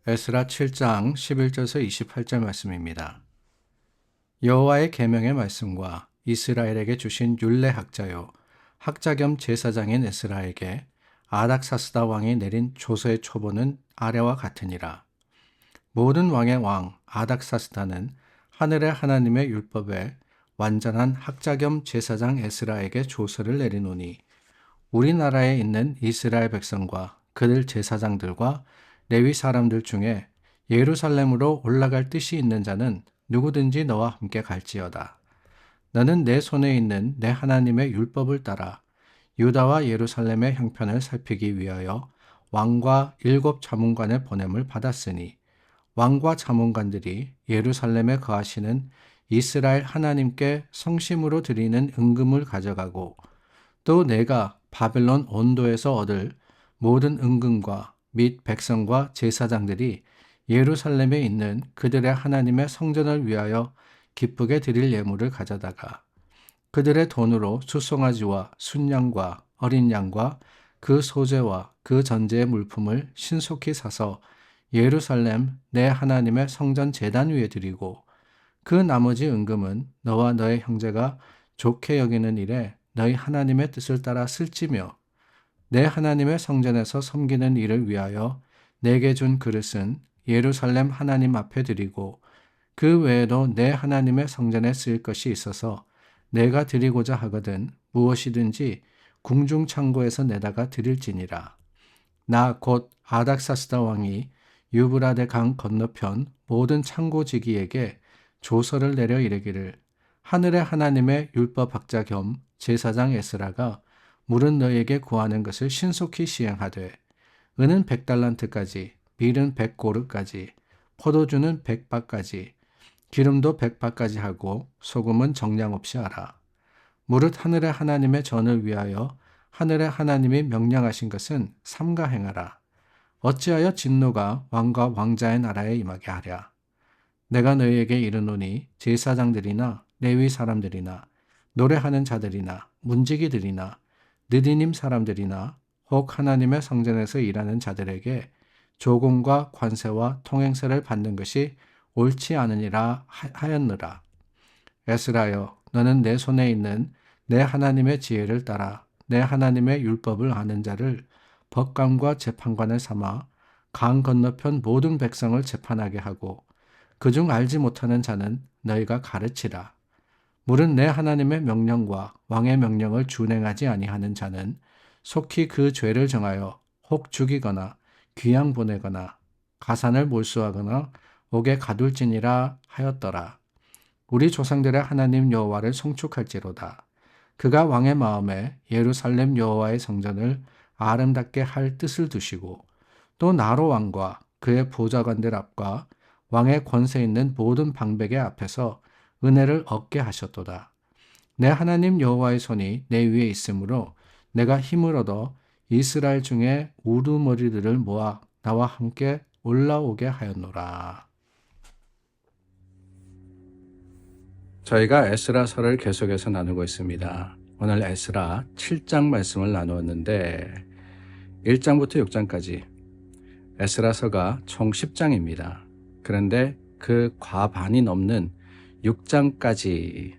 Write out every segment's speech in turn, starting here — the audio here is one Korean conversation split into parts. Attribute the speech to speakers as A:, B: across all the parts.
A: 에스라 7장 11절에서 28절 말씀입니다. 여호와의 계명의 말씀과 이스라엘에게 주신 율례 학자요 학자 겸 제사장인 에스라에게 아닥사스다 왕이 내린 조서의 초본은 아래와 같으니라. 모든 왕의 왕 아닥사스다는 하늘의 하나님의 율법에 완전한 학자 겸 제사장 에스라에게 조서를 내리노니 우리나라에 있는 이스라엘 백성과 그들 제사장들과 레위 사람들 중에 예루살렘으로 올라갈 뜻이 있는 자는 누구든지 너와 함께 갈지어다. 너는 내 손에 있는 내 하나님의 율법을 따라 유다와 예루살렘의 형편을 살피기 위하여 왕과 7 자문관의 보냄을 받았으니 왕과 자문관들이 예루살렘에 거하시는 이스라엘 하나님께 성심으로 드리는 은금을 가져가고 또 내가 바벨론 온도에서 얻을 모든 은금과 및 백성과 제사장들이 예루살렘에 있는 그들의 하나님의 성전을 위하여 기쁘게 드릴 예물을 가져다가 그들의 돈으로 수송아지와 순양과 어린 양과 그 소재와 그 전제의 물품을 신속히 사서 예루살렘 내 하나님의 성전 제단 위에 드리고 그 나머지 은금은 너와 너의 형제가 좋게 여기는 일에 너희 하나님의 뜻을 따라 쓸지며 내 하나님의 성전에서 섬기는 일을 위하여 내게 준 그릇은 예루살렘 하나님 앞에 드리고 그 외에도 내 하나님의 성전에 쓰일 것이 있어서 내가 드리고자 하거든 무엇이든지 궁중 창고에서 내다가 드릴지니라. 나 곧 아닥사스다 왕이 유브라데 강 건너편 모든 창고지기에게 조서를 내려 이르기를 하늘의 하나님의 율법학자 겸 제사장 에스라가 물은 너에게 구하는 것을 신속히 시행하되 은은 100달란트까지 밀은 100고르까지 포도주는 100바까지 기름도 100바까지 하고 소금은 정량 없이 하라. 무릇 하늘의 하나님의 전을 위하여 하늘의 하나님이 명령하신 것은 삼가 행하라. 어찌하여 진노가 왕과 왕자의 나라에 임하게 하랴. 내가 너희에게 이르노니 제사장들이나 레위 사람들이나 노래하는 자들이나 문지기들이나 느디님 사람들이나 혹 하나님의 성전에서 일하는 자들에게 조공과 관세와 통행세를 받는 것이 옳지 않으니라 하였느라. 에스라여, 너는 내 손에 있는 내 하나님의 지혜를 따라 내 하나님의 율법을 아는 자를 법관과 재판관을 삼아 강 건너편 모든 백성을 재판하게 하고 그중 알지 못하는 자는 너희가 가르치라. 물은 내 하나님의 명령과 왕의 명령을 준행하지 아니하는 자는 속히 그 죄를 정하여 혹 죽이거나 귀양 보내거나 가산을 몰수하거나 옥에 가둘지니라 하였더라. 우리 조상들의 하나님 여호와를 송축할지로다. 그가 왕의 마음에 예루살렘 여호와의 성전을 아름답게 할 뜻을 두시고 또 나로 왕과 그의 보좌관들 앞과 왕의 권세 있는 모든 방백의 앞에서 은혜를 얻게 하셨도다. 내 하나님 여호와의 손이 내 위에 있으므로 내가 힘을 얻어 이스라엘 중에 우두머리들을 모아 나와 함께 올라오게 하였노라. 저희가 에스라서를 계속해서 나누고 있습니다. 오늘 에스라 7장 말씀을 나누었는데 1장부터 6장까지 에스라서가 총 10장입니다. 그런데 그 과반이 넘는 6장까지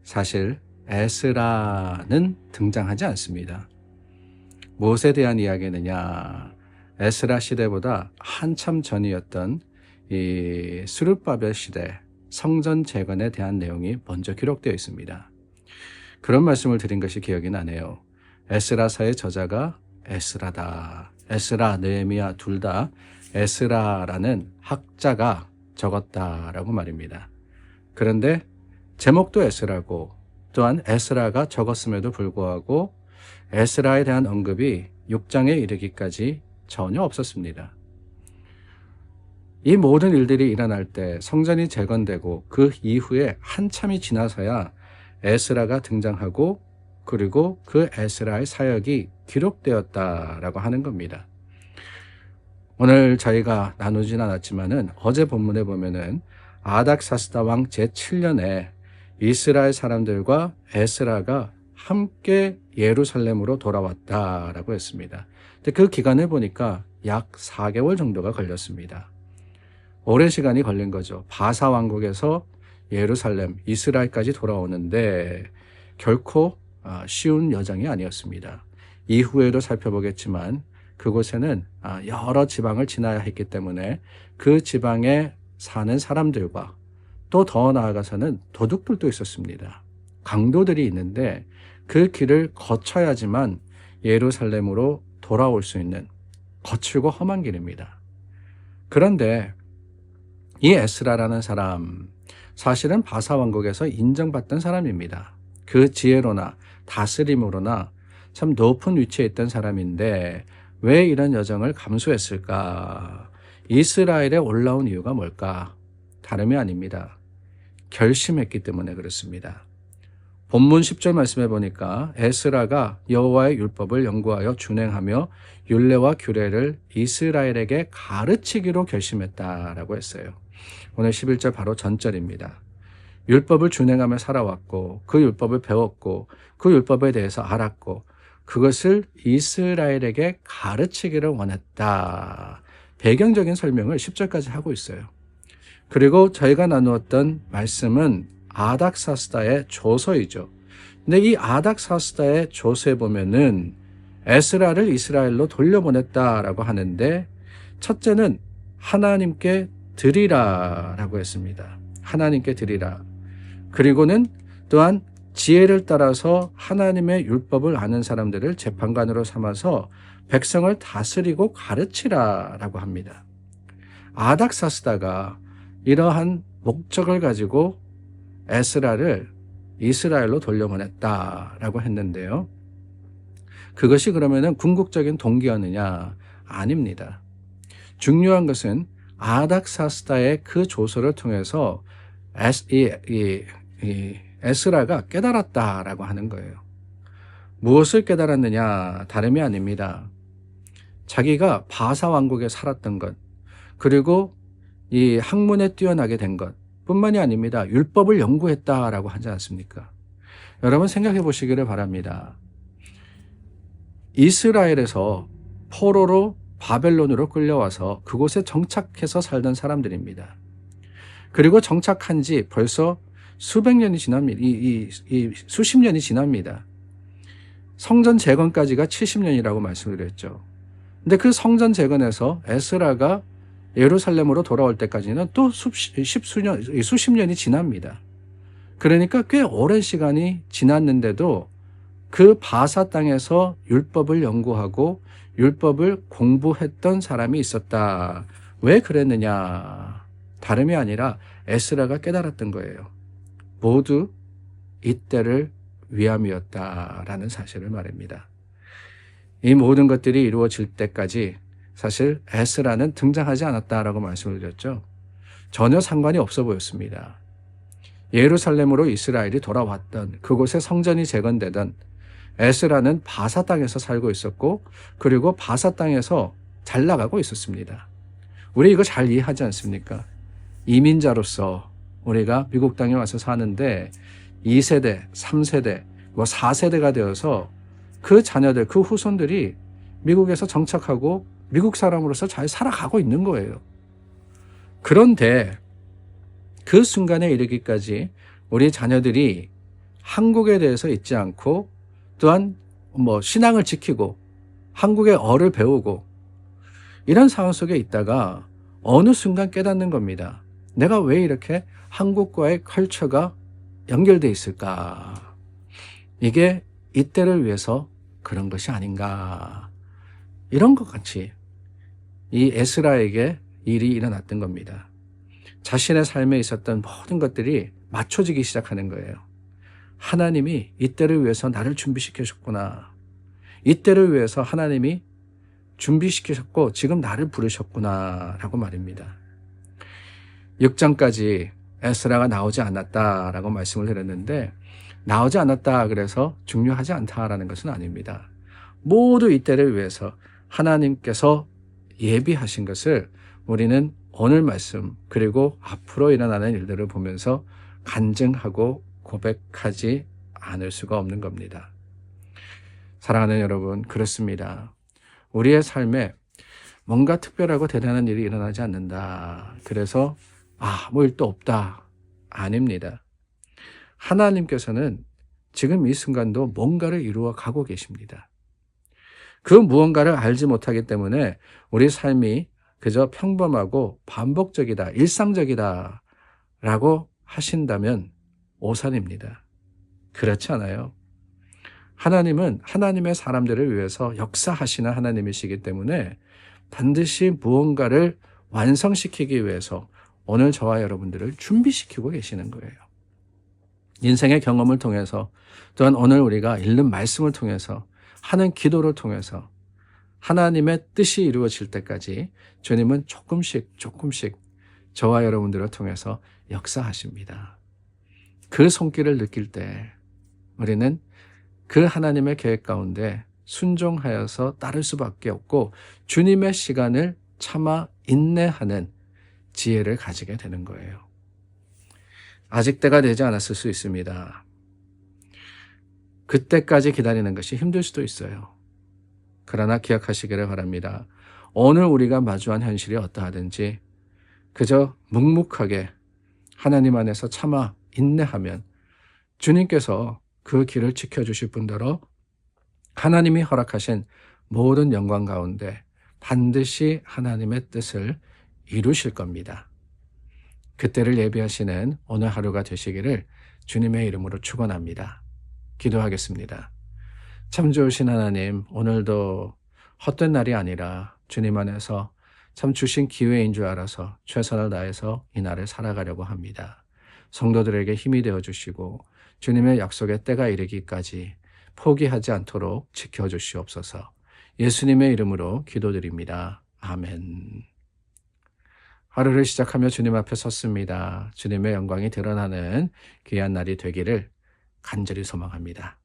A: 사실 에스라는 등장하지 않습니다. 무엇에 대한 이야기느냐? 에스라 시대보다 한참 전이었던 이 스룹바벨 시대 성전 재건에 대한 내용이 먼저 기록되어 있습니다. 그런 말씀을 드린 것이 기억이 나네요. 에스라서의 저자가 에스라다. 에스라, 느헤미야 둘 다 에스라라는 학자가 적었다라고 말입니다. 그런데 제목도 에스라고 또한 에스라가 적었음에도 불구하고 에스라에 대한 언급이 6장에 이르기까지 전혀 없었습니다. 이 모든 일들이 일어날 때 성전이 재건되고 그 이후에 한참이 지나서야 에스라가 등장하고 그리고 그 에스라의 사역이 기록되었다라고 하는 겁니다. 오늘 저희가 나누진 않았지만은 어제 본문에 보면은 아닥사스다 왕 제7년에 이스라엘 사람들과 에스라가 함께 예루살렘으로 돌아왔다라고 했습니다. 근데 그 기간을 보니까 약 4개월 정도가 걸렸습니다. 오랜 시간이 걸린 거죠. 바사 왕국에서 예루살렘, 이스라엘까지 돌아오는데 결코 쉬운 여정이 아니었습니다. 이후에도 살펴보겠지만 그곳에는 여러 지방을 지나야 했기 때문에 그 지방에 사는 사람들과 또 더 나아가서는 도둑들도 있었습니다. 강도들이 있는데 그 길을 거쳐야지만 예루살렘으로 돌아올 수 있는 거칠고 험한 길입니다. 그런데 이 에스라라는 사람, 사실은 바사 왕국에서 인정받던 사람입니다. 그 지혜로나 다스림으로나 참 높은 위치에 있던 사람인데 왜 이런 여정을 감수했을까? 이스라엘에 올라온 이유가 뭘까? 다름이 아닙니다. 결심했기 때문에 그렇습니다. 본문 10절 말씀해 보니까 에스라가 여호와의 율법을 연구하여 준행하며 율례와 규례를 이스라엘에게 가르치기로 결심했다라고 했어요. 오늘 11절 바로 전절입니다. 율법을 준행하며 살아왔고 그 율법을 배웠고 그 율법에 대해서 알았고 그것을 이스라엘에게 가르치기를 원했다. 배경적인 설명을 10절까지 하고 있어요. 그리고 저희가 나누었던 말씀은 아닥사스다의 조서이죠. 근데 이 아닥사스다의 조서에 보면은 에스라를 이스라엘로 돌려보냈다라고 하는데 첫째는 하나님께 드리라라고 했습니다. 하나님께 드리라. 그리고는 또한 지혜를 따라서 하나님의 율법을 아는 사람들을 재판관으로 삼아서 백성을 다스리고 가르치라라고 합니다. 아닥사스다가 이러한 목적을 가지고 에스라를 이스라엘로 돌려보냈다라고 했는데요. 그것이 그러면은 궁극적인 동기였느냐? 아닙니다. 중요한 것은 아닥사스다의 그 조서를 통해서 에스라가 깨달았다라고 하는 거예요. 무엇을 깨달았느냐? 다름이 아닙니다. 자기가 바사 왕국에 살았던 것, 그리고 이 학문에 뛰어나게 된 것 뿐만이 아닙니다. 율법을 연구했다라고 하지 않습니까? 여러분 생각해 보시기를 바랍니다. 이스라엘에서 포로로 바벨론으로 끌려와서 그곳에 정착해서 살던 사람들입니다. 그리고 정착한 지 벌써 수백 년이 지납니다. 수십 년이 지납니다. 성전 재건까지가 70년이라고 말씀을 드렸죠. 근데 그 성전 재건에서 에스라가 예루살렘으로 돌아올 때까지는 또 수십 년이 지납니다. 그러니까 꽤 오랜 시간이 지났는데도 그 바사 땅에서 율법을 연구하고 율법을 공부했던 사람이 있었다. 왜 그랬느냐? 다름이 아니라 에스라가 깨달았던 거예요. 모두 이때를 위함이었다라는 사실을 말합니다. 이 모든 것들이 이루어질 때까지 사실 에스라는 등장하지 않았다라고 말씀을 드렸죠. 전혀 상관이 없어 보였습니다. 예루살렘으로 이스라엘이 돌아왔던 그곳에 성전이 재건되던 에스라는 바사 땅에서 살고 있었고 그리고 바사 땅에서 잘 나가고 있었습니다. 우리 이거 잘 이해하지 않습니까? 이민자로서 우리가 미국 땅에 와서 사는데 2세대, 3세대, 4세대가 되어서 그 자녀들, 그 후손들이 미국에서 정착하고 미국 사람으로서 잘 살아가고 있는 거예요. 그런데 그 순간에 이르기까지 우리 자녀들이 한국에 대해서 잊지 않고 또한 신앙을 지키고 한국의 어를 배우고 이런 상황 속에 있다가 어느 순간 깨닫는 겁니다. 내가 왜 이렇게 한국과의 컬처가 연결돼 있을까? 이게 이때를 위해서 그런 것이 아닌가? 이런 것 같이 이 에스라에게 일이 일어났던 겁니다. 자신의 삶에 있었던 모든 것들이 맞춰지기 시작하는 거예요. 하나님이 이때를 위해서 나를 준비시키셨구나. 이때를 위해서 하나님이 준비시키셨고 지금 나를 부르셨구나 라고 말입니다. 6장까지 에스라가 나오지 않았다라고 말씀을 드렸는데 나오지 않았다 그래서 중요하지 않다라는 것은 아닙니다. 모두 이때를 위해서 하나님께서 예비하신 것을 우리는 오늘 말씀 그리고 앞으로 일어나는 일들을 보면서 간증하고 고백하지 않을 수가 없는 겁니다. 사랑하는 여러분, 그렇습니다. 우리의 삶에 뭔가 특별하고 대단한 일이 일어나지 않는다. 그래서 아무 일도 없다. 아닙니다. 하나님께서는 지금 이 순간도 뭔가를 이루어 가고 계십니다. 그 무언가를 알지 못하기 때문에 우리 삶이 그저 평범하고 반복적이다, 일상적이다 라고 하신다면 오산입니다. 그렇지 않아요. 하나님은 하나님의 사람들을 위해서 역사하시는 하나님이시기 때문에 반드시 무언가를 완성시키기 위해서 오늘 저와 여러분들을 준비시키고 계시는 거예요. 인생의 경험을 통해서 또한 오늘 우리가 읽는 말씀을 통해서 하는 기도를 통해서 하나님의 뜻이 이루어질 때까지 주님은 조금씩 저와 여러분들을 통해서 역사하십니다. 그 손길을 느낄 때 우리는 그 하나님의 계획 가운데 순종하여서 따를 수밖에 없고 주님의 시간을 참아 인내하는 지혜를 가지게 되는 거예요. 아직 때가 되지 않았을 수 있습니다. 그때까지 기다리는 것이 힘들 수도 있어요. 그러나 기억하시기를 바랍니다. 오늘 우리가 마주한 현실이 어떠하든지 그저 묵묵하게 하나님 안에서 참아 인내하면 주님께서 그 길을 지켜주실 뿐더러 하나님이 허락하신 모든 영광 가운데 반드시 하나님의 뜻을 이루실 겁니다. 그때를 예비하시는 오늘 하루가 되시기를 주님의 이름으로 축원합니다. 기도하겠습니다. 참 좋으신 하나님, 오늘도 헛된 날이 아니라 주님 안에서 참 주신 기회인 줄 알아서 최선을 다해서 이 날을 살아가려고 합니다. 성도들에게 힘이 되어주시고 주님의 약속의 때가 이르기까지 포기하지 않도록 지켜주시옵소서. 예수님의 이름으로 기도드립니다. 아멘. 하루를 시작하며 주님 앞에 섰습니다. 주님의 영광이 드러나는 귀한 날이 되기를 간절히 소망합니다.